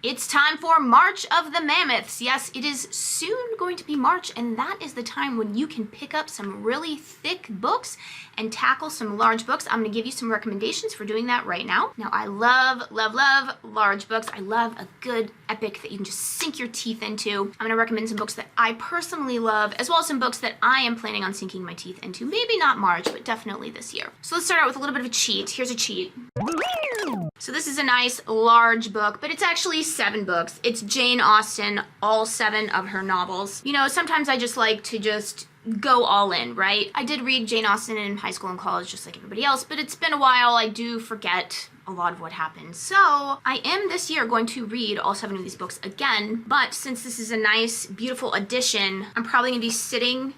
It's time for March of the Mammoths. Yes, it is soon going to be March, and that is the time when you can pick up some really thick books and tackle some large books. I'm going to give you some recommendations for doing that right now. Now, I love, love, love large books. I love a good epic that you can just sink your teeth into. I'm going to recommend some books that I personally love, as well as some books that I am planning on sinking my teeth into. Maybe not March, but definitely this year. So let's start out with a little bit of a cheat. Here's a cheat. So this is a nice large book, but it's actually 7 books. It's Jane Austen, all 7 of her novels. You know, sometimes I just like to just go all in, right? I did read Jane Austen in high school and college just like everybody else, but it's been a while. I do forget a lot of what happened. So I am this year going to read all 7 of these books again, but since this is a nice, beautiful addition, I'm probably gonna be sitting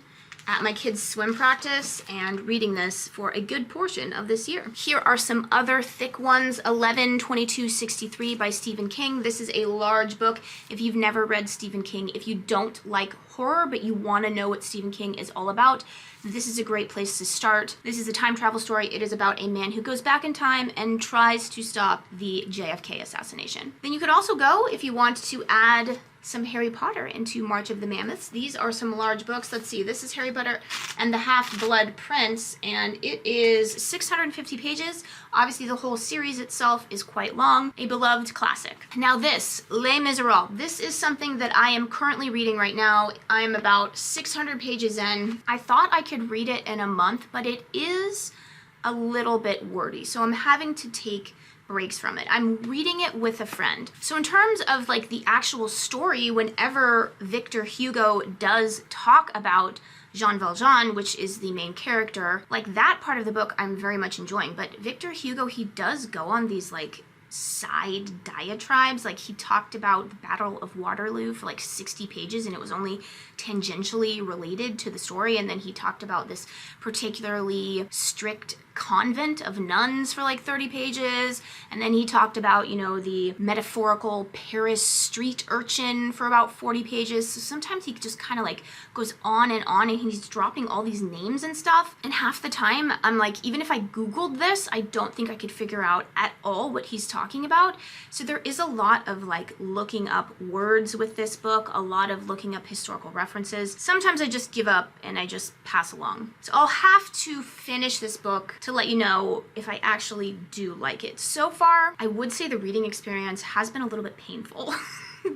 at my kids' swim practice and reading this for a good portion of this year. Here are some other thick ones. 11/22/63 by Stephen King. This is a large book. If you've never read Stephen King, if you don't like horror but you want to know what Stephen King is all about, this is a great place to start. This is a time travel story. It is about a man who goes back in time and tries to stop the JFK assassination. Then you could also go, if you want to add some Harry Potter into March of the Mammoths. These are some large books. Let's see, this is Harry Potter and the Half-Blood Prince, and it is 650 pages. Obviously, the whole series itself is quite long. A beloved classic. Now this, Les Miserables. This is something that I am currently reading right now. I am about 600 pages in. I thought I could read it in a month, but it is a little bit wordy, so I'm having to take breaks from it. I'm reading it with a friend. So in terms of like the actual story, whenever Victor Hugo does talk about Jean Valjean, which is the main character, like that part of the book I'm very much enjoying. But Victor Hugo, he does go on these like side diatribes. Like he talked about the Battle of Waterloo for like 60 pages and it was only tangentially related to the story. And then he talked about this particularly strict convent of nuns for like 30 pages. And then he talked about, you know, the metaphorical Paris street urchin for about 40 pages. So sometimes he just kind of like goes on and he's dropping all these names and stuff. And half the time I'm like, even if I Googled this, I don't think I could figure out at all what he's talking about. So there is a lot of like looking up words with this book, a lot of looking up historical references. Sometimes I just give up and I just pass along. So I'll have to finish this book to let you know if I actually do like it. So far, I would say the reading experience has been a little bit painful,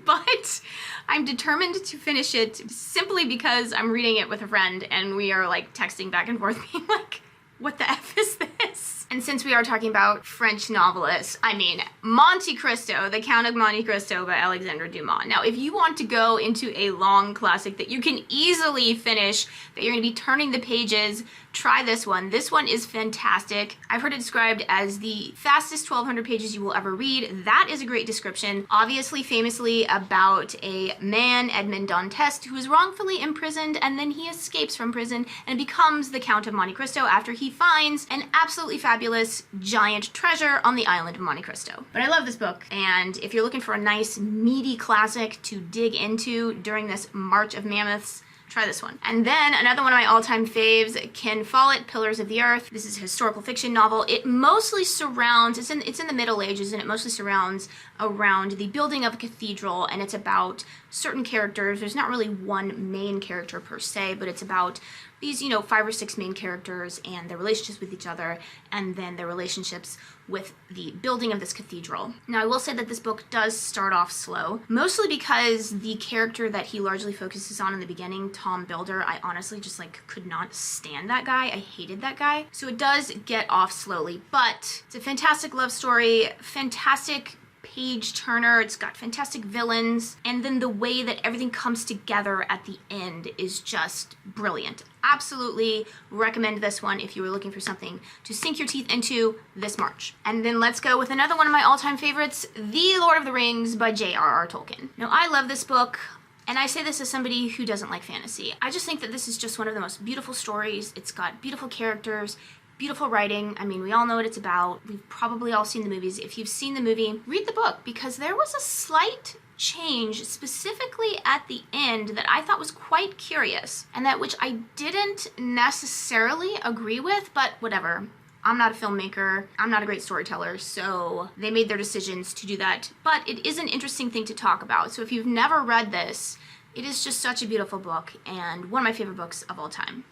but I'm determined to finish it simply because I'm reading it with a friend and we are like texting back and forth being like, what the F is this? And since we are talking about French novelists, I mean, Monte Cristo, The Count of Monte Cristo by Alexandre Dumas. Now, if you want to go into a long classic that you can easily finish, that you're going to be turning the pages, try this one. This one is fantastic. I've heard it described as the fastest 1,200 pages you will ever read. That is a great description. Obviously, famously about a man, Edmond Dantes, who is wrongfully imprisoned and then he escapes from prison and becomes the Count of Monte Cristo after he finds an absolutely fabulous giant treasure on the island of Monte Cristo. But I love this book, and if you're looking for a nice meaty classic to dig into during this March of Mammoths, try this one. And then another one of my all-time faves, Ken Follett, Pillars of the Earth. This is a historical fiction novel. It mostly surrounds, it's in the Middle Ages, and it mostly surrounds around the building of a cathedral, and it's about certain characters. There's not really one main character per se, but it's about these, you know, 5 or 6 main characters and their relationships with each other, and then their relationships with the building of this cathedral. Now, I will say that this book does start off slow, mostly because the character that he largely focuses on in the beginning, Tom Builder, I honestly just like could not stand that guy. I hated that guy. So it does get off slowly, but it's a fantastic love story, fantastic page turner, it's got fantastic villains, and then the way that everything comes together at the end is just brilliant. Absolutely recommend this one if you were looking for something to sink your teeth into this March. And then let's go with another one of my all-time favorites, The Lord of the Rings by J.R.R. Tolkien. Now, I love this book, and I say this as somebody who doesn't like fantasy. I just think that this is just one of the most beautiful stories. It's got beautiful characters, beautiful writing. I mean, we all know what it's about. We've probably all seen the movies. If you've seen the movie, read the book, because there was a slight change specifically at the end that I thought was quite curious, and that which I didn't necessarily agree with, but whatever. I'm not a filmmaker. I'm not a great storyteller. So they made their decisions to do that. But it is an interesting thing to talk about. So if you've never read this, it is just such a beautiful book and one of my favorite books of all time.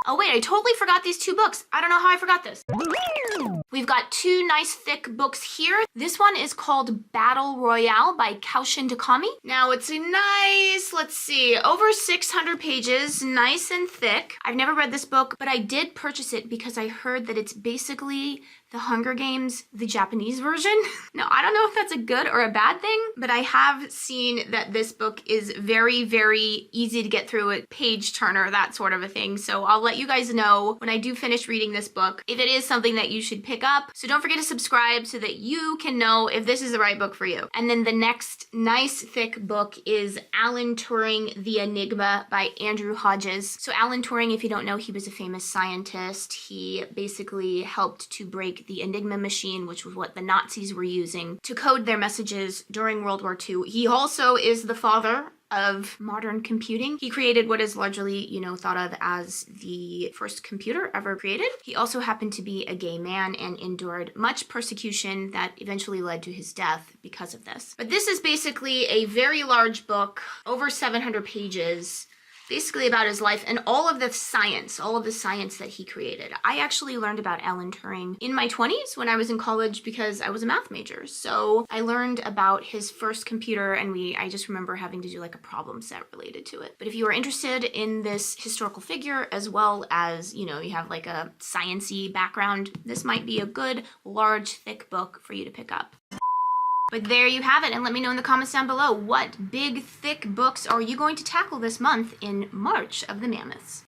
Oh wait, I totally forgot these two books. I don't know how I forgot this. We've got two nice thick books here. This one is called Battle Royale by Kaushin Takami. Now it's a nice, let's see, over 600 pages, nice and thick. I've never read this book, but I did purchase it because I heard that it's basically The Hunger Games, the Japanese version. Now, I don't know if that's a good or a bad thing, but I have seen that this book is very, very easy to get through, a page turner, that sort of a thing. So I'll let you guys know when I do finish reading this book if it is something that you should pick up. So don't forget to subscribe so that you can know if this is the right book for you. And then the next nice thick book is Alan Turing, The Enigma by Andrew Hodges. So Alan Turing, if you don't know, he was a famous scientist. He basically helped to break the Enigma machine, which was what the Nazis were using to code their messages during World War II. He also is the father of modern computing. He created what is largely, thought of as the first computer ever created. He also happened to be a gay man and endured much persecution that eventually led to his death because of this. But this is basically a very large book, over 700 pages, basically about his life and all of the science that he created. I actually learned about Alan Turing in my 20s when I was in college because I was a math major. So I learned about his first computer and I just remember having to do like a problem set related to it. But if you are interested in this historical figure as well as, you have like a science-y background, this might be a good, large, thick book for you to pick up. But there you have it, and let me know in the comments down below what big, thick books are you going to tackle this month in March of the Mammoths.